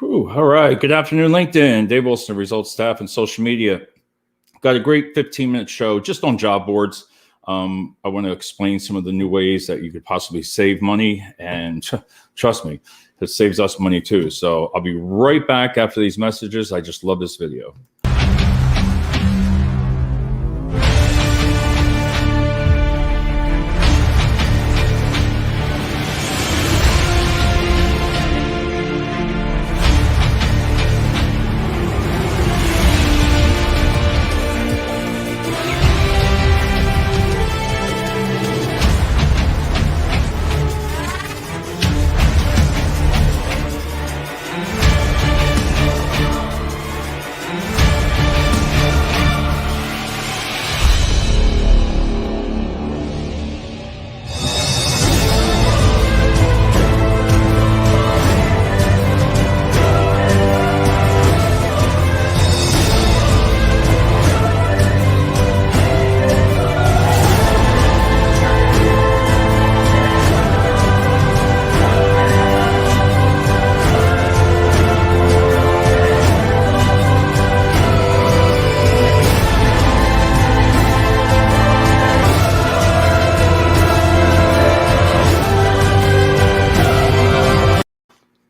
Whew, all right. Good afternoon, LinkedIn. Dave Wilson, Results Staff and Social Media. Got a great 15-minute show just on job boards. I want to explain some of the new ways that you could possibly save money. And trust me, it saves us money too. So I'll be right back after these messages. I just love this video.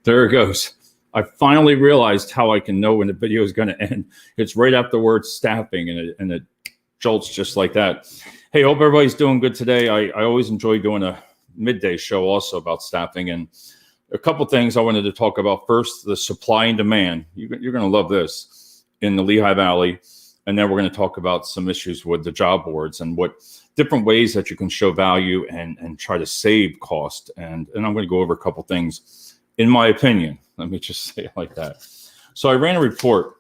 There it goes. I finally realized how I can know when the video is going to end. It's right after the word staffing, and it jolts just like that. Hey, hope everybody's doing good today. I always enjoy doing a midday show also about staffing, and a couple things I wanted to talk about. First, the supply and demand. You're going to love this in the Lehigh Valley, and then we're going to talk about some issues with the job boards and what different ways that you can show value and try to save cost. And I'm going to go over a couple things. In my opinion, let me just say it like that. So I ran a report.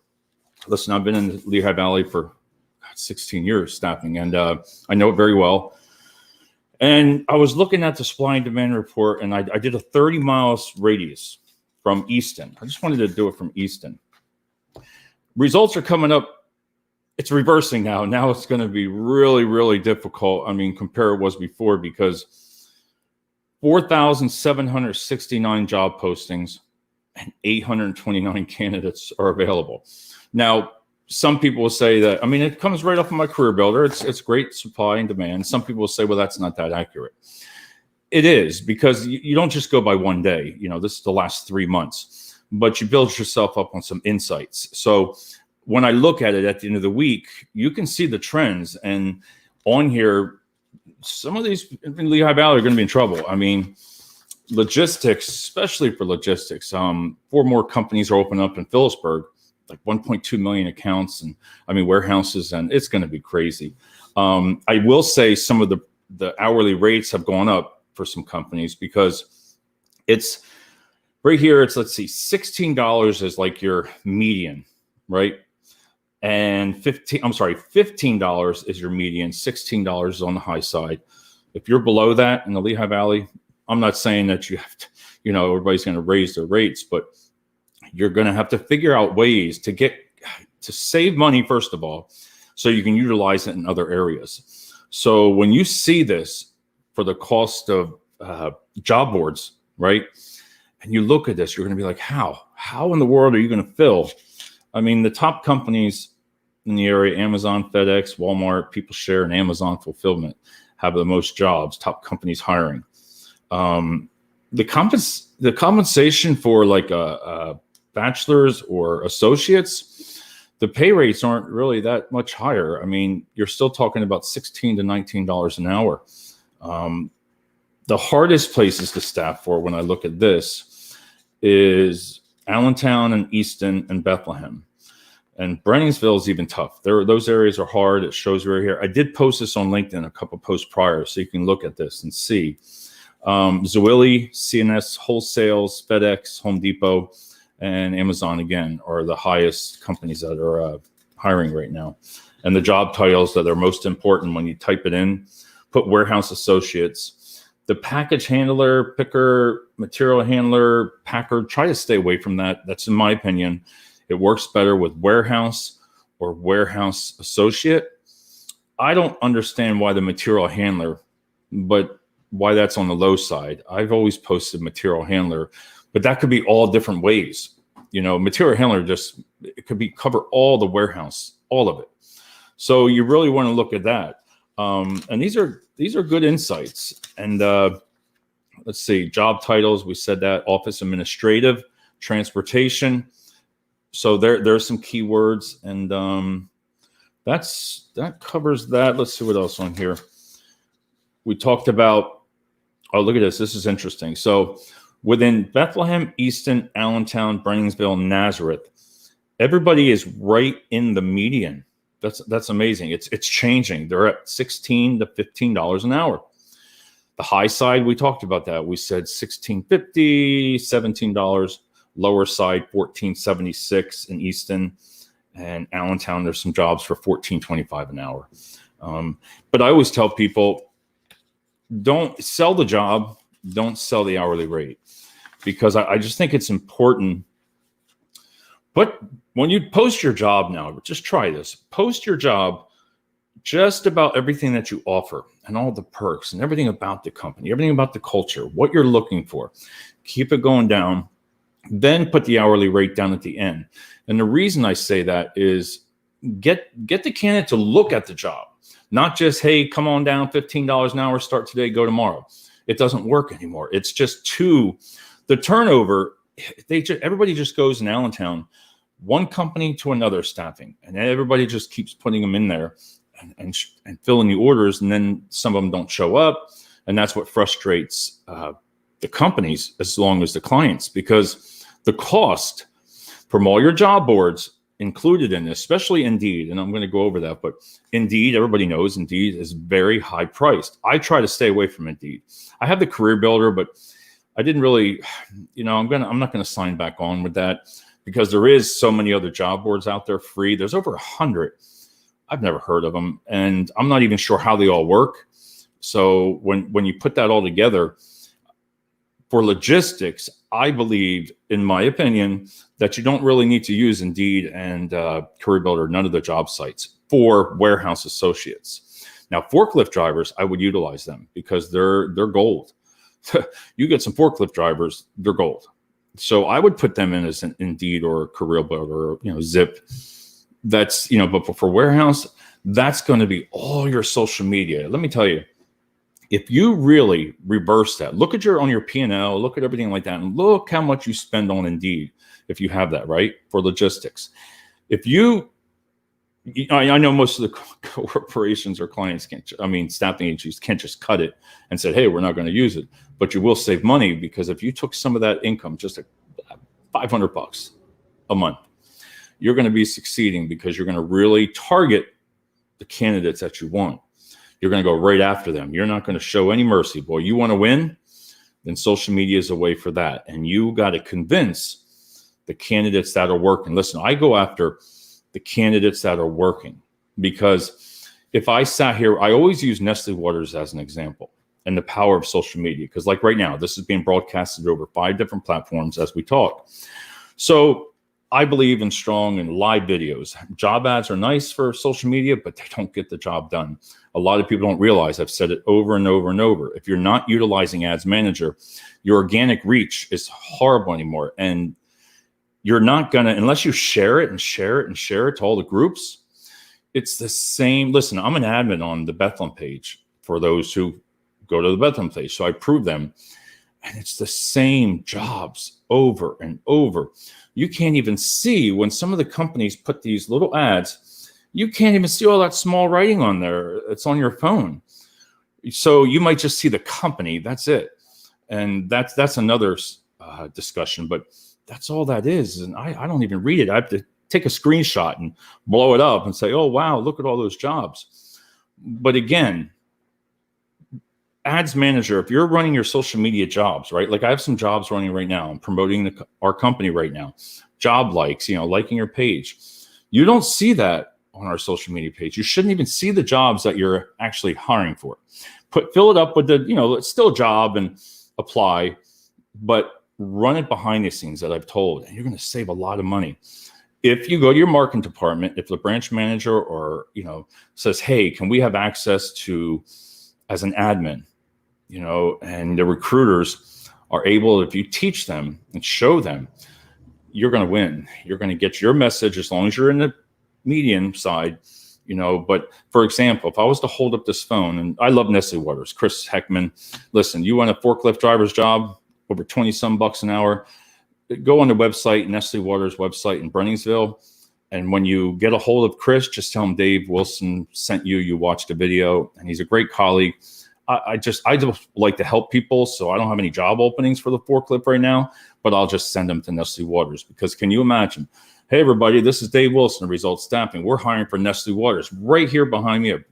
Listen, I've been in the Lehigh Valley for 16 years staffing, and I know it very well. And I was looking at the supply and demand report, and I did a 30 miles radius from Easton. I just wanted to do it from Easton. Results are coming up. It's reversing now. Now it's going to be really, really difficult. I mean, compare it was before, because 4,769 job postings and 829 candidates are available. Now, some people will say that, I mean, it comes right off of my career builder. It's great supply and demand. Some people will say, well, that's not that accurate. It is, because you don't just go by one day. You know, this is the last 3 months, but you build yourself up on some insights. So when I look at it at the end of the week, you can see the trends. And on here, some of these in Lehigh Valley are going to be in trouble. I mean, logistics, especially for logistics, 4 more companies are opening up in Phillipsburg, like 1.2 million accounts, and I mean warehouses, and it's going to be crazy. I will say some of the hourly rates have gone up for some companies, because it's right here. It's, let's see, $16 is like your median, right? And $15 is your median. $16 is on the high side. If you're below that in the Lehigh Valley, I'm not saying that you have to, everybody's going to raise their rates, but you're going to have to figure out ways to save money, first of all, so you can utilize it in other areas. So when you see this for the cost of job boards, right? And you look at this, you're going to be like, how in the world are you going to fill? I mean, the top companies in the area, Amazon, FedEx, Walmart, PeopleShare, and Amazon Fulfillment, have the most jobs, top companies hiring. The compensation for like a bachelor's or associates, the pay rates aren't really that much higher. I mean, you're still talking about $16 to $19 an hour. The hardest places to staff for, when I look at this, is Allentown and Easton and Bethlehem. And Brenningsville is even tough. Those areas are hard. It shows right here. I did post this on LinkedIn a couple posts prior, so you can look at this and see. Zwilly, CNS Wholesales, FedEx, Home Depot, and Amazon, again, are the highest companies that are hiring right now. And the job titles that are most important when you type it in, put warehouse associates. The package handler, picker, material handler, packer, try to stay away from that. That's in my opinion. It works better with warehouse or warehouse associate. I don't understand why the material handler, but why that's on the low side. I've always posted material handler, but that could be all different ways. Material handler it could be cover all the warehouse, all of it. So you really want to look at that. And these are good insights. And let's see, job titles. We said that. Office administrative, transportation. So there's some keywords, and that covers that. Let's see what else on here. We talked about. Oh, look at this. This is interesting. So within Bethlehem, Easton, Allentown, Brenningsville, Nazareth, everybody is right in the median. That's amazing. It's changing. They're at $16 to $15 an hour. The high side, we talked about that. We said $16.50, $17. Lower side, $14.76 in Easton, and Allentown. There's some jobs for $14.25 an hour. But I always tell people, don't sell the job, don't sell the hourly rate, because I just think it's important. But when you post your job now, just try this. Post your job, just about everything that you offer and all the perks and everything about the company, everything about the culture, what you're looking for. Keep it going down. Then put the hourly rate down at the end. And the reason I say that is get the candidate to look at the job, not just, hey, come on down, $15 an hour, start today, go tomorrow. It doesn't work anymore. It's just the turnover. Everybody just goes in Allentown, one company to another staffing, and everybody just keeps putting them in there and filling the orders. And then some of them don't show up. And that's what frustrates the companies as long as the clients, because the cost from all your job boards included in this, especially Indeed, and I'm going to go over that, but Indeed, everybody knows Indeed is very high priced. I try to stay away from Indeed. I have the Career Builder, but I didn't really, I'm not going to sign back on with that, because there is so many other job boards out there free. There's over 100. I've never heard of them, and I'm not even sure how they all work. So when you put that all together, for logistics, I believe, in my opinion, that you don't really need to use Indeed and Career Builder, none of the job sites, for warehouse associates. Now, forklift drivers, I would utilize them because they're gold. You get some forklift drivers, they're gold. So I would put them in as an Indeed or Career Builder, or Zip. That's, but for warehouse, that's going to be all your social media. Let me tell you, if you really reverse that, look at on your P&L, look at everything like that, and look how much you spend on Indeed if you have that, right, for logistics. I know most of the corporations or clients staffing agencies can't just cut it and say, hey, we're not going to use it. But you will save money, because if you took some of that income, just $500 a month, you're going to be succeeding, because you're going to really target the candidates that you want. You're going to go right after them. You're not going to show any mercy. Boy, you want to win? Then social media is a way for that. And you got to convince the candidates that are working. Listen, I go after the candidates that are working, because if I sat here, I always use Nestle Waters as an example, and the power of social media. Because like right now, this is being broadcasted over 5 different platforms as we talk. So I believe in strong and live videos. Job ads are nice for social media, but they don't get the job done. A lot of people don't realize, I've said it over and over and over, if you're not utilizing Ads Manager, your organic reach is horrible anymore. And you're not going to, unless you share it and share it and share it to all the groups, it's the same. Listen, I'm an admin on the Bethlehem page for those who go to the Bethlehem page. So I prove them. And it's the same jobs over and over. You can't even see, when some of the companies put these little ads, you can't even see all that small writing on there. It's on your phone. So you might just see the company. That's it. And that's another discussion. But that's all that is. And I don't even read it. I have to take a screenshot and blow it up and say, oh, wow, look at all those jobs. But again, Ads Manager, if you're running your social media jobs, right? Like I have some jobs running right now. I'm promoting our company right now. Job likes, liking your page. You don't see that on our social media page. You shouldn't even see the jobs that you're actually hiring for. Fill it up with the, it's still a job and apply, but run it behind the scenes that I've told, and you're going to save a lot of money. If you go to your marketing department, if the branch manager or, says, hey, can we have access to, as an admin, and the recruiters are able, if you teach them and show them, you're going to win. You're going to get your message as long as you're in the median side, But for example, if I was to hold up this phone, and I love Nestle Waters, Chris Heckman, listen, you want a forklift driver's job, over 20 some bucks an hour, go on the website, Nestle Waters website in Brenningsville. And when you get a hold of Chris, just tell him Dave Wilson sent you, you watched a video, and he's a great colleague. I just like to help people. So I don't have any job openings for the forklift right now, but I'll just send them to Nestle Waters, because can you imagine? Hey, everybody, this is Dave Wilson of Results Staffing. We're hiring for Nestle Waters right here behind me at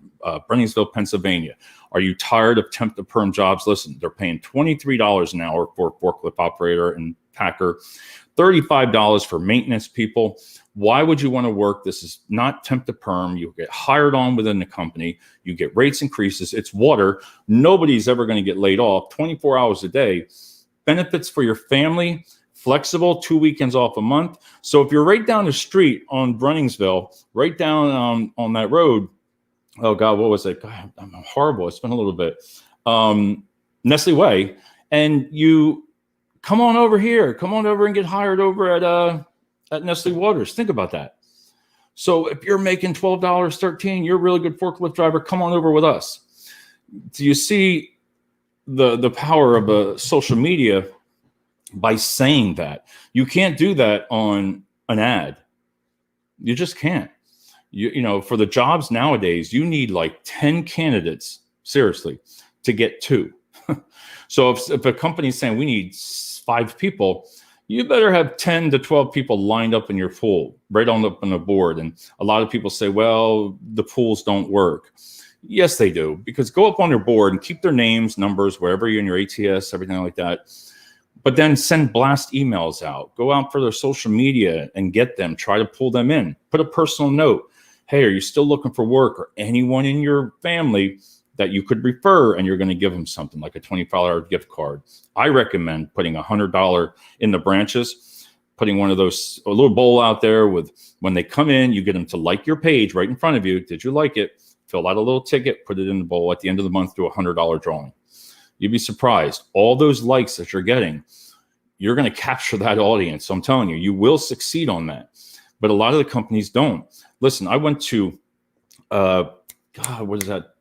Brenningsville, Pennsylvania. Are you tired of temp to perm jobs? Listen, they're paying $23 an hour for a forklift operator and packer, $35 for maintenance people. Why would you want to work? This is not temp to perm. You get hired on within the company. You get rates increases. It's water. Nobody's ever going to get laid off 24 hours a day. Benefits for your family, flexible, 2 weekends off a month. So if you're right down the street on Brenningsville, right down on that road, oh God, what was it? God, I'm horrible. It's been a little bit. Nestle Way. And you come on over here. Come on over and get hired over at Nestle Waters. Think about that. So if you're making $12, $13, you're a really good forklift driver, come on over with us. Do you see the power of social media by saying that? You can't do that on an ad. You just can't. For the jobs nowadays, you need like 10 candidates, seriously, to get 2. So if a company's saying we need 5 people, you better have 10 to 12 people lined up in your pool, right on the board. And a lot of people say, well, the pools don't work. Yes, they do, because go up on your board and keep their names, numbers, wherever you're in your ATS, everything like that. But then send blast emails out. Go out for their social media and get them. Try to pull them in. Put a personal note. Hey, are you still looking for work? Or anyone in your family that you could refer, and you're going to give them something like a $25 gift card. I recommend putting $100 in the branches, putting one of those, a little bowl out there with, when they come in, you get them to like your page right in front of you. Did you like it? Fill out a little ticket, put it in the bowl. At the end of the month, do a $100 drawing. You'd be surprised. All those likes that you're getting, you're going to capture that audience. So I'm telling you, you will succeed on that. But a lot of the companies don't. Listen, I went to, what is that?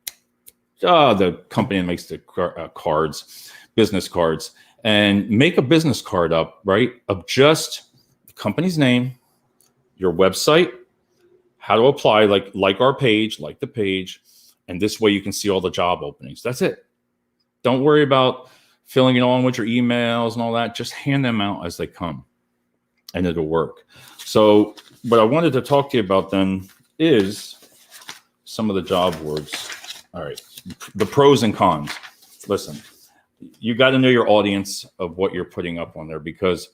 The company that makes the cards, business cards, and make a business card up, right, of just the company's name, your website, how to apply, like our page, like the page, and this way you can see all the job openings. That's it. Don't worry about filling it on with your emails and all that. Just hand them out as they come, and it'll work. So what I wanted to talk to you about then is some of the job boards. All right. The pros and cons. Listen, you got to know your audience of what you're putting up on there, because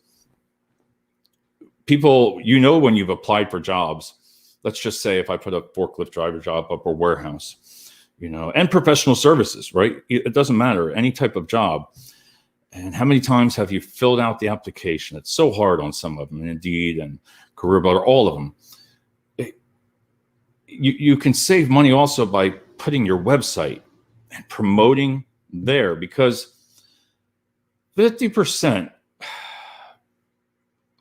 people, when you've applied for jobs, let's just say if I put a forklift driver job up, or warehouse, and professional services, right? It doesn't matter, any type of job. And how many times have you filled out the application? It's so hard on some of them, Indeed and Career Builder, all of them. You can save money also by putting your website and promoting there, because 50%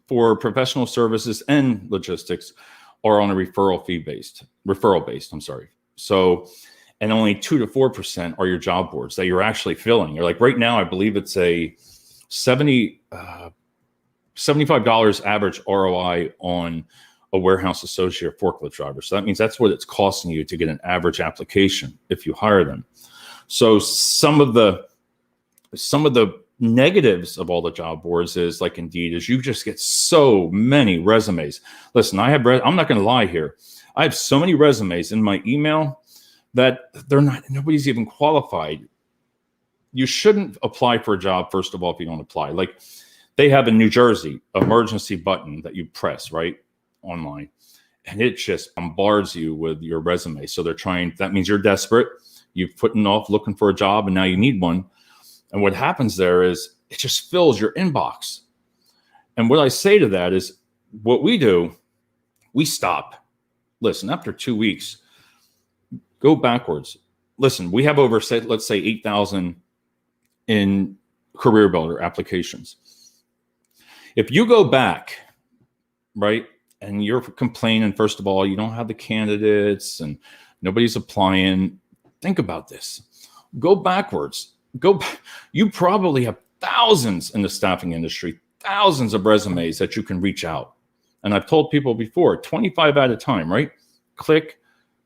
for professional services and logistics are on a referral based. So, and only 2 to 4% are your job boards that you're actually filling. You're like, right now, I believe it's a $75 average ROI on a warehouse associate or forklift driver. So that means that's what it's costing you to get an average application if you hire them. So some of the negatives of all the job boards is, like Indeed, is you just get so many resumes. Listen, I'm not going to lie here. I have so many resumes in my email that nobody's even qualified. You shouldn't apply for a job, first of all, if you don't apply. Like, they have in New Jersey, emergency button that you press, right, online, and it just bombards you with your resume. So that means you're desperate. You've put off looking for a job, and now you need one. And what happens there is it just fills your inbox. And what I say to that is, what we do, we stop. Listen, after 2 weeks, go backwards. Listen, we have over, let's say 8,000 in Career Builder applications. If you go back right? And you're complaining, first of all, you don't have the candidates and nobody's applying. Think about this. Go backwards. You probably have thousands in the staffing industry, thousands of resumes that you can reach out. And I've told people before, 25 at a time, right? Click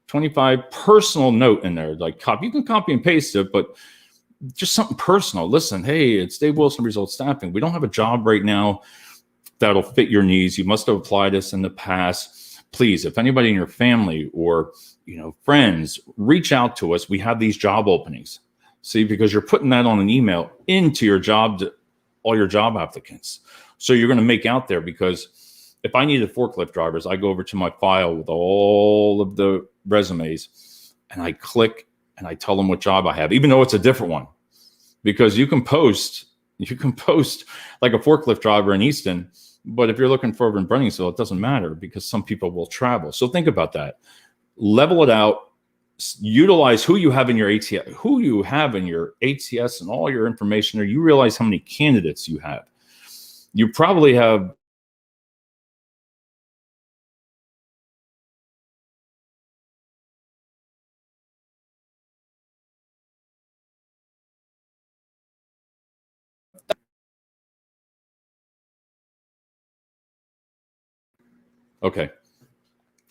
25 personal note in there, like copy. You can copy and paste it, but just something personal. Listen, hey, it's Dave Wilson, Results Staffing. We don't have a job right now that'll fit your needs. You must have applied this in the past. Please, if anybody in your family or friends, reach out to us. We have these job openings. See, because you're putting that on an email into your job, all your job applicants. So you're going to make out there, because if I needed forklift drivers, I go over to my file with all of the resumes and I click and I tell them what job I have, even though it's a different one, because you can post like a forklift driver in Easton, but if you're looking for over in Brenningsville, it doesn't matter because some people will travel. So think about that. Level it out. Utilize who you have in your ATS, and all your information there. You realize how many candidates you have. You probably have okay.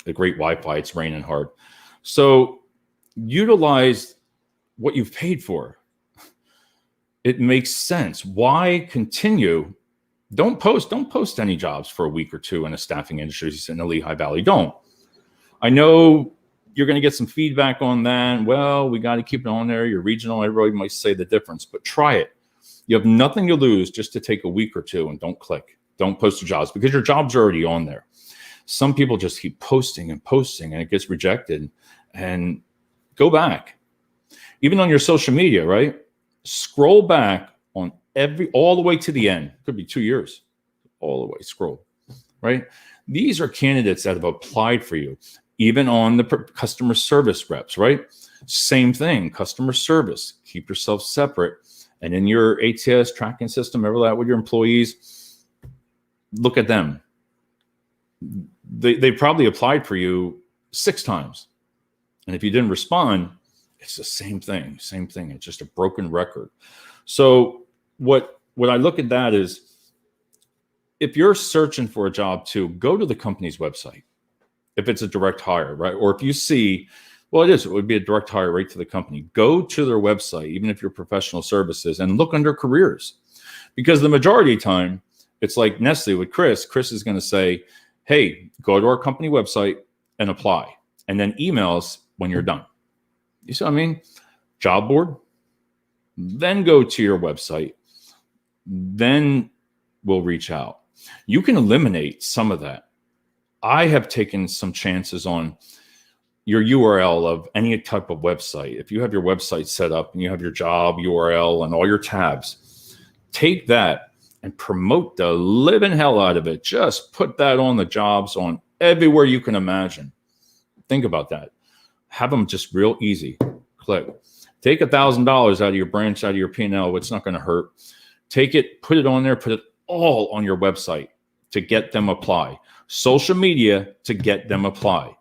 The great Wi-Fi, it's raining hard. So utilize what you've paid for. It makes sense. Why continue? Don't post any jobs for a week or two in a staffing industry in the Lehigh Valley. Don't. I know you're going to get some feedback on that. Well, we got to keep it on there. You're regional. Everybody might say the difference, but try it. You have nothing to lose just to take a week or two and don't click. Don't post your jobs because your job's already on there. Some people just keep posting and posting and it gets rejected. And go back. Even on your social media, right? Scroll back on all the way to the end. Could be 2 years. All the way, scroll, right? These are candidates that have applied for you. Even on the customer service reps, right? Same thing, customer service. Keep yourself separate. And in your ATS tracking system, remember that with your employees, look at them. They probably applied for you 6 times. And if you didn't respond, it's the same thing. It's just a broken record. So what I look at that is, if you're searching for a job too, go to the company's website. If it's a direct hire, right? Or if you see, well, it would be a direct hire right to the company. Go to their website, even if you're professional services, and look under careers. Because the majority of the time, it's like Nestle with Chris. Chris is going to say, hey, go to our company website and apply. And then email us when you're done. You see what I mean? Job board. Then go to your website. Then we'll reach out. You can eliminate some of that. I have taken some chances on your URL of any type of website. If you have your website set up and you have your job URL and all your tabs, take that and promote the living hell out of it. Just put that on the jobs on everywhere you can imagine. Think about that. Have them just real easy. Click. Take $1,000 out of your branch, out of your P&L. It's not going to hurt. Take it, put it on there, put it all on your website to get them apply. Social media to get them apply.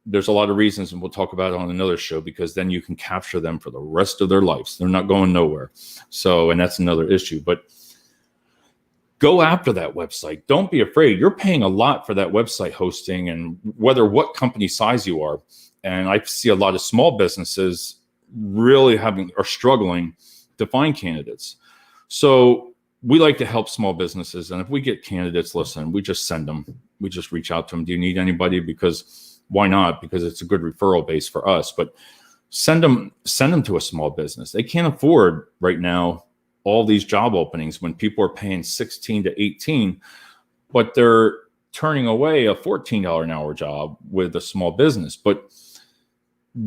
There's a lot of reasons, and we'll talk about it on another show, because then you can capture them for the rest of their lives. They're not going nowhere. So, and that's another issue. But go after that website. Don't be afraid. You're paying a lot for that website hosting, and what company size you are. And I see a lot of small businesses really are struggling to find candidates. So we like to help small businesses. And if we get candidates, listen, we just send them. We just reach out to them. Do you need anybody? Because why not? Because it's a good referral base for us. But send them to a small business. They can't afford right now all these job openings when people are paying 16 to 18, but they're turning away a $14 an hour job with a small business. But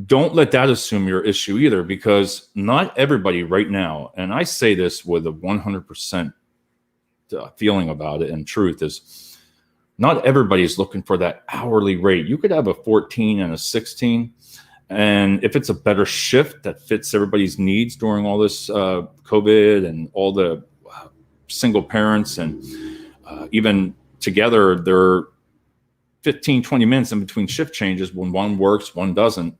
don't let that assume your issue either, because not everybody right now, and I say this with a 100% feeling about it and truth, is not everybody's looking for that hourly rate. You could have a 14 and a 16. And if it's a better shift that fits everybody's needs during all this COVID and all the single parents and even together, they're 15, 20 minutes in between shift changes. When one works, one doesn't,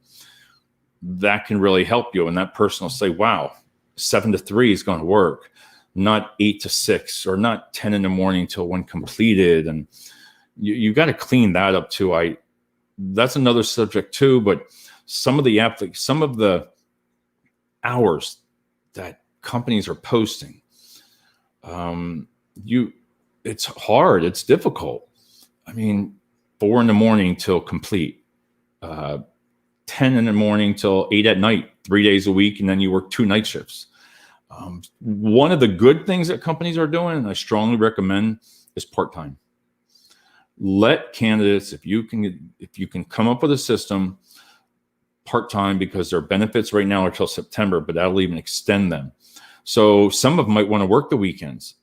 that can really help you. And that person will say, wow, 7 to 3 is going to work, not 8 to 6, or not 10 in the morning till one completed. And you got to clean that up too. That's another subject too, but some of the hours that companies are posting, it's hard, it's difficult. I mean, 4 in the morning till complete, 10 in the morning till 8 at night, 3 days a week, and then you work 2 night shifts. One of the good things that companies are doing, and I strongly recommend, is part-time. Let candidates, if you can come up with a system, part-time, because their benefits right now are till September, but that'll even extend them. So some of them might want to work the weekends.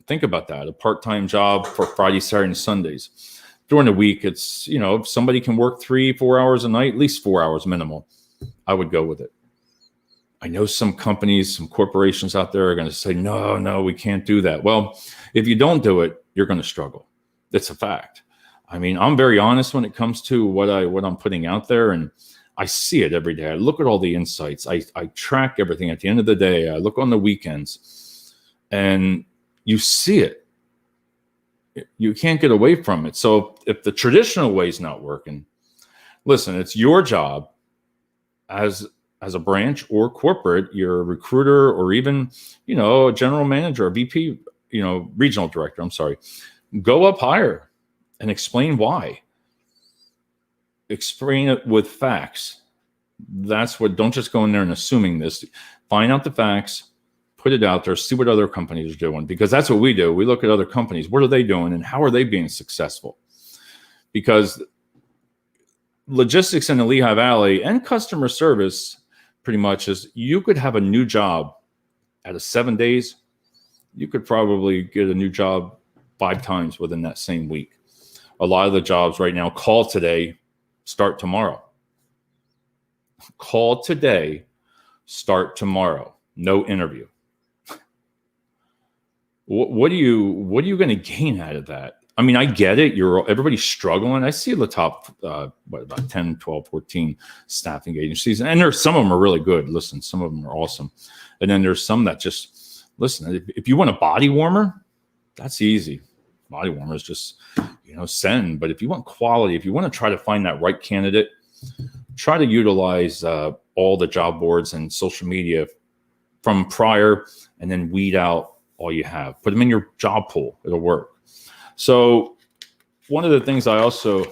Think about that, a part-time job for Friday, Saturday, and Sundays. During the week, it's, if somebody can work 3-4 hours a night, at least 4 hours minimal, I would go with it. I know some companies, some corporations out there are going to say, no, we can't do that. Well, if you don't do it, you're going to struggle. It's a fact. I mean, I'm very honest when it comes to what I'm putting out there, and I see it every day. I look at all the insights. I track everything. At the end of the day, I look on the weekends, and you see it. You can't get away from it. So if the traditional way is not working, listen, it's your job as a branch or corporate, you're a recruiter, or even, a general manager, a VP, regional director, go up higher and explain why. Explain it with facts. Don't just go in there and assuming this. Find out the facts, put it out there, see what other companies are doing, because that's what we do. We look at other companies. What are they doing and how are they being successful? Because logistics in the Lehigh Valley and customer service pretty much is, you could have a new job out of 7 days. You could probably get a new job 5 times within that same week. A lot of the jobs right now, call today, start tomorrow. Call today, start tomorrow. No interview. What are you going to gain out of that? I mean, I get it. Everybody's struggling. I see the top, about 10, 12, 14 staffing agencies. And there's some of them are really good. Listen, some of them are awesome. And then there's some that just, listen, if you want a body warmer, that's easy. Body warmer is just, send. But if you want quality, if you want to try to find that right candidate, try to utilize all the job boards and social media from prior, and then weed out all you have. Put them in your job pool. It'll work. So one of the things I also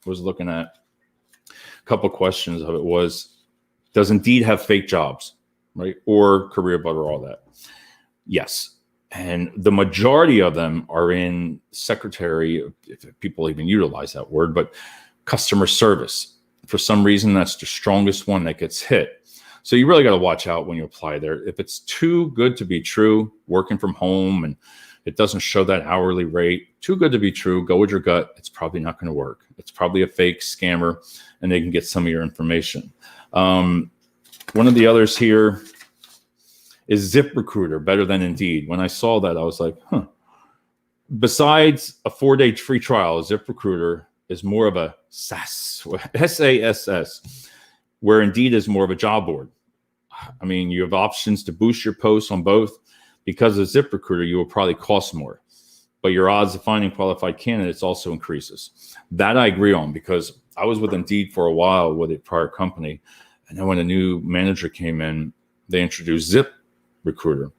was looking at, a couple of questions of it was, does Indeed have fake jobs, right? Or Career Builder, all that? Yes. And the majority of them are in secretary, if people even utilize that word, but customer service. For some reason, that's the strongest one that gets hit. So you really got to watch out when you apply there. If it's too good to be true, working from home, and it doesn't show that hourly rate, too good to be true, go with your gut. It's probably not going to work. It's probably a fake scammer, and they can get some of your information. One of the others here is ZipRecruiter, better than Indeed. When I saw that, I was like, Besides a 4-day free trial, ZipRecruiter is more of a SaaS, SaaS, where Indeed is more of a job board. I mean, you have options to boost your posts on both. Because of ZipRecruiter, you will probably cost more, but your odds of finding qualified candidates also increases. That I agree on, because I was with Indeed for a while with a prior company. And then when a new manager came in, they introduced ZipRecruiter.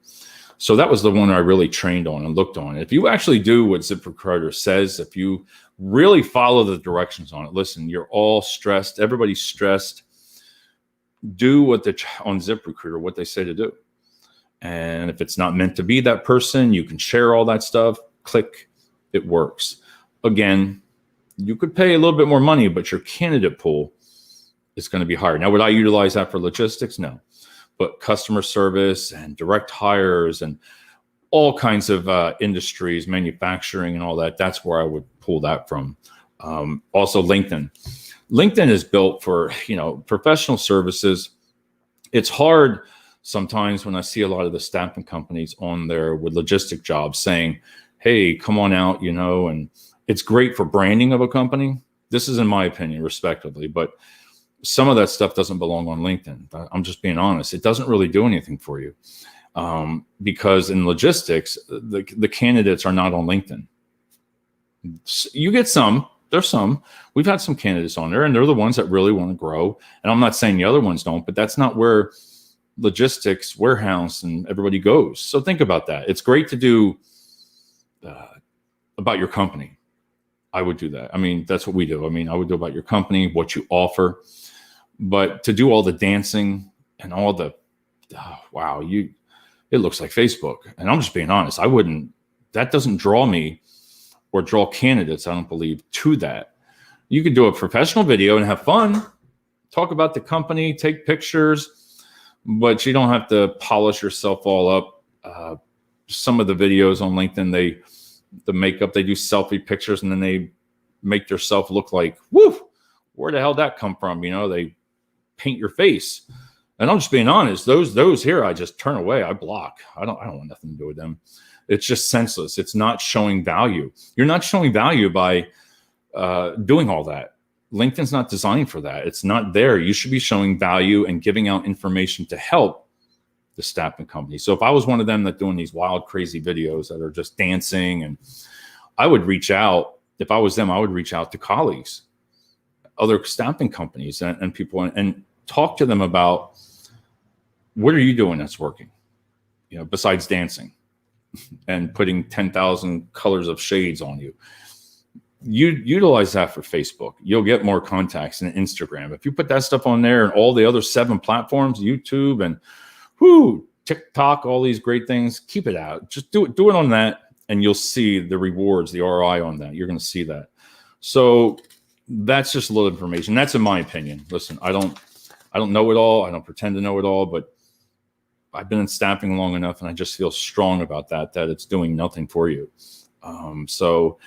So that was the one I really trained on and looked on. If you actually do what ZipRecruiter says, if you really follow the directions on it, listen, you're all stressed. Everybody's stressed. Do on ZipRecruiter, what they say to do. And if it's not meant to be that person, you can share all that stuff. Click, it works. Again, you could pay a little bit more money, but your candidate pool is going to be higher. Now, would I utilize that for logistics? No. But customer service and direct hires and all kinds of industries, manufacturing and all that, that's where I would pull that from. Also, LinkedIn. LinkedIn is built for, professional services. It's hard sometimes when I see a lot of the staffing companies on there with logistic jobs saying, hey, come on out, and it's great for branding of a company. This is in my opinion, respectively, but some of that stuff doesn't belong on LinkedIn. I'm just being honest. It doesn't really do anything for you because in logistics, the candidates are not on LinkedIn. You get some. There's some. We've had some candidates on there, and they're the ones that really want to grow. And I'm not saying the other ones don't, but that's not where logistics, warehouse, and everybody goes. So think about that. It's great to do about your company. I would do that. I mean, that's what we do. I mean, I would do about your company, what you offer. But to do all the dancing and all the, it looks like Facebook. And I'm just being honest. That doesn't draw me or draw candidates, I don't believe, to that. You could do a professional video and have fun, talk about the company, take pictures, but you don't have to polish yourself all up. Some of the videos on LinkedIn, the makeup, they do selfie pictures and then they make themselves look like, woo, where the hell did that come from? They paint your face. And I'm just being honest, those here, I just turn away. I block. I don't want nothing to do with them. It's just senseless. It's not showing value. You're not showing value by doing all that. LinkedIn's not designed for that. It's not there. You should be showing value and giving out information to help the staffing company. So if I was one of them that doing these wild, crazy videos that are just dancing, and I would reach out, if I was them, I would reach out to colleagues, other staffing companies and people and talk to them about what are you doing that's working, besides dancing and putting 10,000 colors of shades on you. You utilize that for Facebook. You'll get more contacts than Instagram. If you put that stuff on there and all the other 7 platforms, YouTube and TikTok, all these great things, keep it out. Just do it on that, and you'll see the rewards, the ROI on that. You're going to see that. So that's just a little information. That's in my opinion. Listen, I don't know it all. I don't pretend to know it all, but I've been in staffing long enough, and I just feel strong about that it's doing nothing for you. So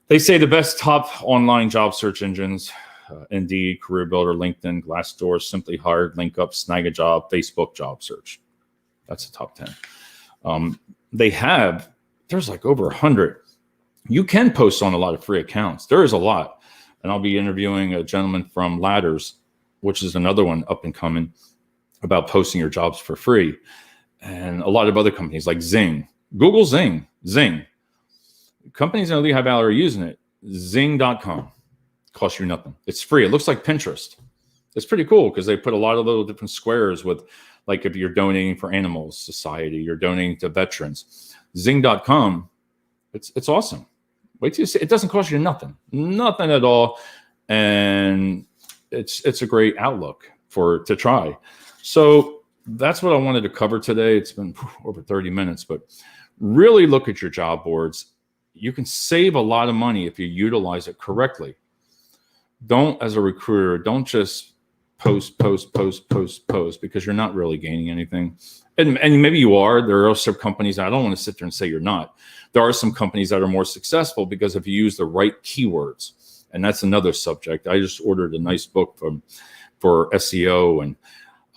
they say the best top online job search engines, Indeed, CareerBuilder, LinkedIn, Glassdoor, Simply Hired, LinkUp, Snagajob, Facebook job search. That's the top 10. There's like over 100. You can post on a lot of free accounts. There is a lot. And I'll be interviewing a gentleman from Ladders, which is another one up and coming, about posting your jobs for free. And a lot of other companies like Zing, Google Zing. Companies in the Lehigh Valley are using it. Zing.com. Costs you nothing. It's free. It looks like Pinterest. It's pretty cool because they put a lot of little different squares with, like, if you're donating for Animals Society, you're donating to veterans. Zing.com, it's awesome. Wait till you see. It doesn't cost you nothing at all, and it's a great outlook to try. So that's what I wanted to cover today. It's been over 30 minutes, but really look at your job boards. You can save a lot of money if you utilize it correctly. Don't, as a recruiter, don't just post because you're not really gaining anything. And maybe you are. There are some companies, I don't want to sit there and say you're not. There are some companies that are more successful because if you use the right keywords, and that's another subject. I just ordered a nice book for SEO, and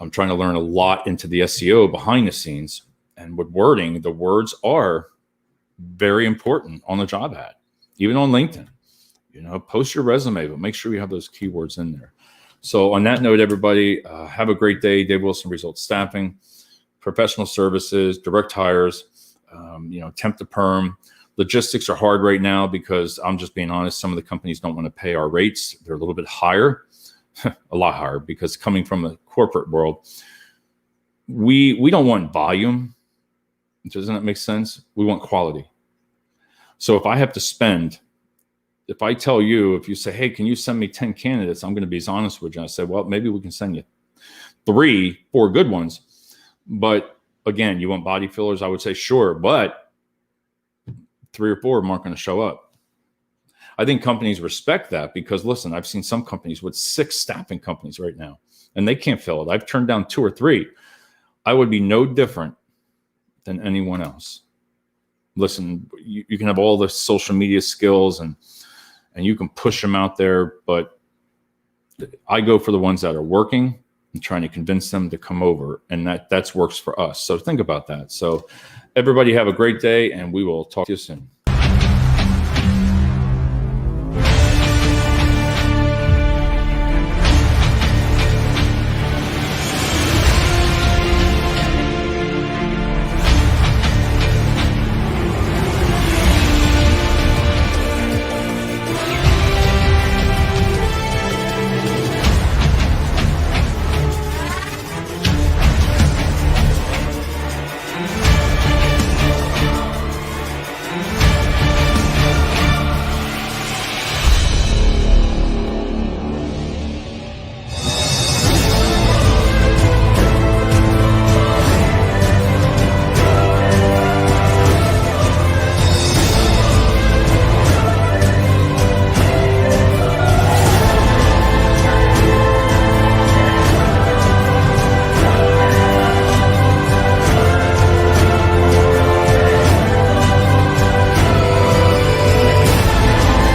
I'm trying to learn a lot into the SEO behind the scenes. And with wording, the words are very important on the job ad, even on LinkedIn. Post your resume, but make sure you have those keywords in there. So on that note, everybody, have a great day. Dave Wilson, Results Staffing, professional services, direct hires, temp to perm. Logistics are hard right now because I'm just being honest. Some of the companies don't want to pay our rates. They're a little bit higher, a lot higher, because coming from the corporate world, we don't want volume. Doesn't that make sense? We want quality. So if I have to spend, if I tell you, if you say, hey, can you send me 10 candidates? I'm going to be as honest with you. I say, well, maybe we can send you 4 good ones. But again, you want body fillers? I would say, sure. But 3 or 4 aren't going to show up. I think companies respect that because, listen, I've seen some companies with 6 staffing companies right now, and they can't fill it. I've turned down 2 or 3. I would be no different than anyone else. Listen, you can have all the social media skills and you can push them out there, but I go for the ones that are working and trying to convince them to come over, and that's works for us. So think about that. So everybody have a great day, and we will talk to you soon.